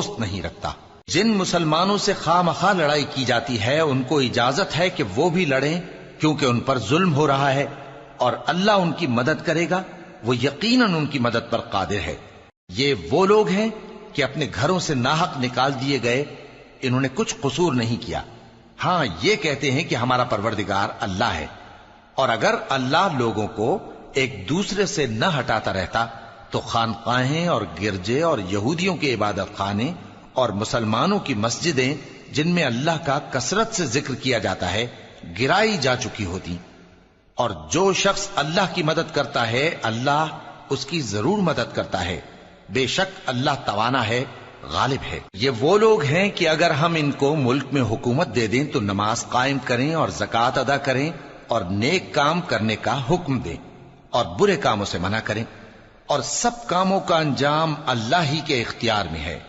दोस्त नहीं रखता। जिन मुसलमानों से खामखा लड़ाई की जाती है उनको इजाजत है कि वो भी लड़ें, क्योंकि उन पर जुल्म हो रहा है और अल्लाह उनकी मदद करेगा, वो यकीनन उनकी मदद पर कादिर है। ये वो लोग हैं कि अपने घरों से नाहक निकाल दिए गए, इन्होंने कुछ कसूर नहीं किया। हां, ये कहते हैं कि हमारा परवरदिगार अल्लाह है, और अगर अल्लाह लोगों को एक दूसरे से न हटाता रहता तो खानकाहें और गिरजे और यहूदियों के इबादत खाने और मुसलमानों की मस्जिदें जिनमें अल्लाह का कसरत से जिक्र किया जाता है गिराई जा चुकी होती। और जो शख्स अल्लाह की मदद करता है अल्लाह उसकी जरूर मदद करता है। बेशक अल्लाह तवाना है, गालिब है। ये वो लोग हैं कि अगर हम इनको मुल्क में हुकूमत दे दें तो नमाज कायम करें और ज़कात अदा करें और नेक काम करने का हुक्म दें और बुरे कामों से मना करें, और सब कामों का अंजाम अल्लाह ही के इख्तियार में है।